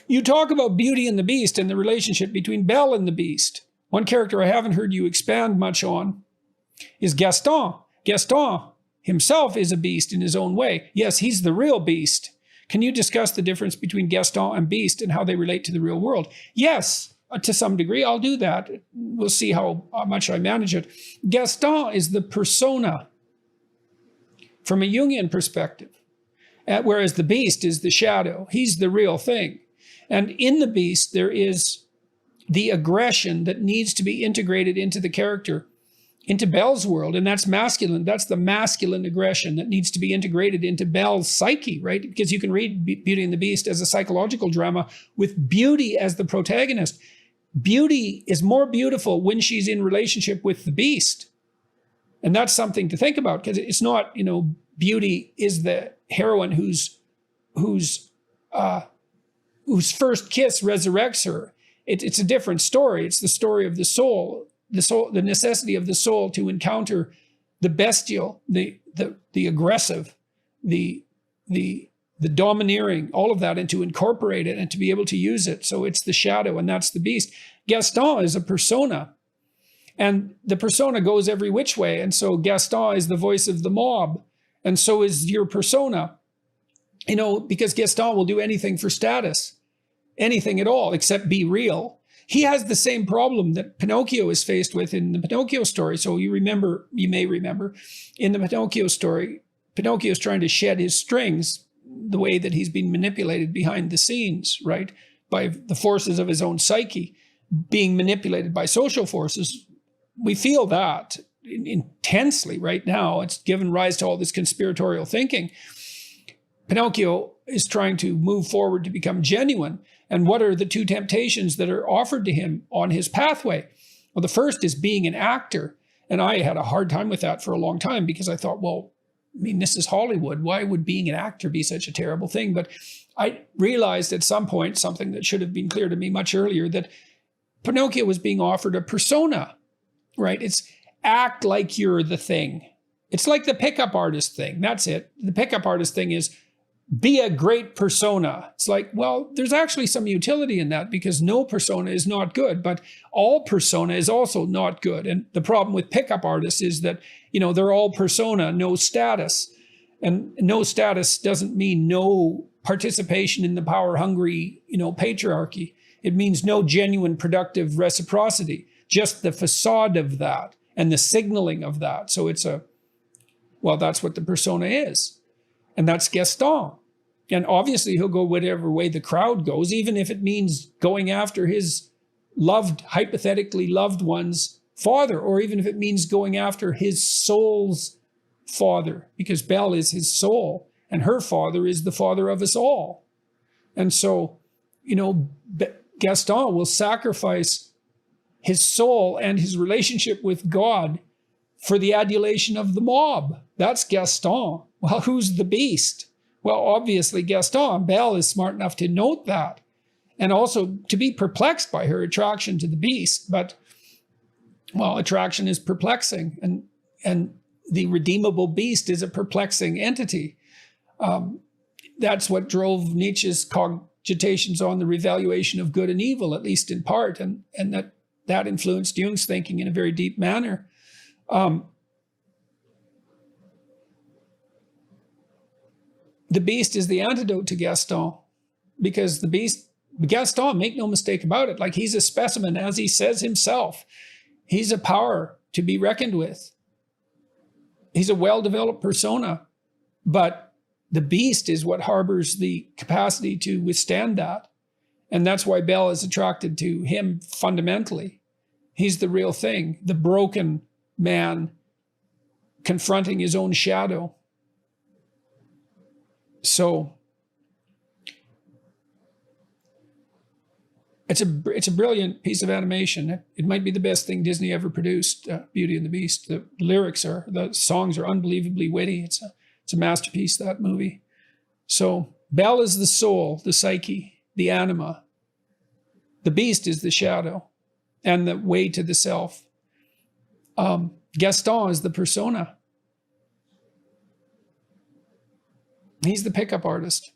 You talk about Beauty and the Beast and the relationship between Belle and the Beast. One character I haven't heard you expand much on is Gaston. Gaston himself is a beast in his own way. Yes, he's the real beast. Can you discuss the difference between Gaston and Beast and how they relate to the real world? Yes, to some degree, I'll do that. We'll see how much I manage it. Gaston is the persona from a Jungian perspective, whereas the Beast is the shadow. He's the real thing. And in the Beast, there is the aggression that needs to be integrated into the character, into Belle's world, and that's masculine. That's the masculine aggression that needs to be integrated into Belle's psyche, right? Because you can read Beauty and the Beast as a psychological drama with Beauty as the protagonist. Beauty is more beautiful when she's in relationship with the Beast. And that's something to think about, because it's not, Beauty is the heroine whose first kiss resurrects her. It's a different story. It's the story of the soul, the necessity of the soul to encounter the bestial, the aggressive, the domineering, all of that, and to incorporate it and to be able to use it. So it's the shadow, and that's the Beast. Gaston is a persona, and the persona goes every which way. And so Gaston is the voice of the mob, and so is your persona, because Gaston will do anything for status, anything at all, except be real. He has the same problem that Pinocchio is faced with in the Pinocchio story. So you may remember, in the Pinocchio story, Pinocchio is trying to shed his strings the way that he's been manipulated behind the scenes, right? By the forces of his own psyche, being manipulated by social forces. We feel that intensely right now. It's given rise to all this conspiratorial thinking. Pinocchio is trying to move forward to become genuine. And what are the two temptations that are offered to him on his pathway? Well, the first is being an actor. And I had a hard time with that for a long time, because I thought, well, this is Hollywood. Why would being an actor be such a terrible thing? But I realized at some point, something that should have been clear to me much earlier, that Pinocchio was being offered a persona, right? It's act like you're the thing. It's like the pickup artist thing. That's it. The pickup artist thing is be a great persona. It's like, well, there's actually some utility in that, because no persona is not good, but all persona is also not good. And the problem with pickup artists is that, they're all persona, no status. And no status doesn't mean no participation in the power-hungry, patriarchy. It means no genuine productive reciprocity, just the facade of that and the signaling of that. So that's what the persona is. And that's Gaston. And obviously he'll go whatever way the crowd goes, even if it means going after his hypothetically loved one's father, or even if it means going after his soul's father, because Belle is his soul and her father is the father of us all. And so, Gaston will sacrifice his soul and his relationship with God for the adulation of the mob. That's Gaston. Well, who's the Beast? Well, obviously Gaston. Belle is smart enough to note that, and also to be perplexed by her attraction to the Beast. But, well, attraction is perplexing, and the redeemable Beast is a perplexing entity. That's what drove Nietzsche's cogitations on the revaluation of good and evil, at least in part, and that influenced Jung's thinking in a very deep manner. The Beast is the antidote to Gaston, because Gaston, make no mistake about it, like, he's a specimen, as he says himself. He's a power to be reckoned with. He's a well-developed persona, but the Beast is what harbors the capacity to withstand that. And that's why Belle is attracted to him fundamentally. He's the real thing, the broken man confronting his own shadow. So it's a brilliant piece of animation. It might be the best thing Disney ever produced, Beauty and the Beast. The songs are unbelievably witty. It's a masterpiece, that movie. So Belle is the soul, the psyche, the anima. The Beast is the shadow and the way to the self. Gaston is the persona. He's the pickup artist.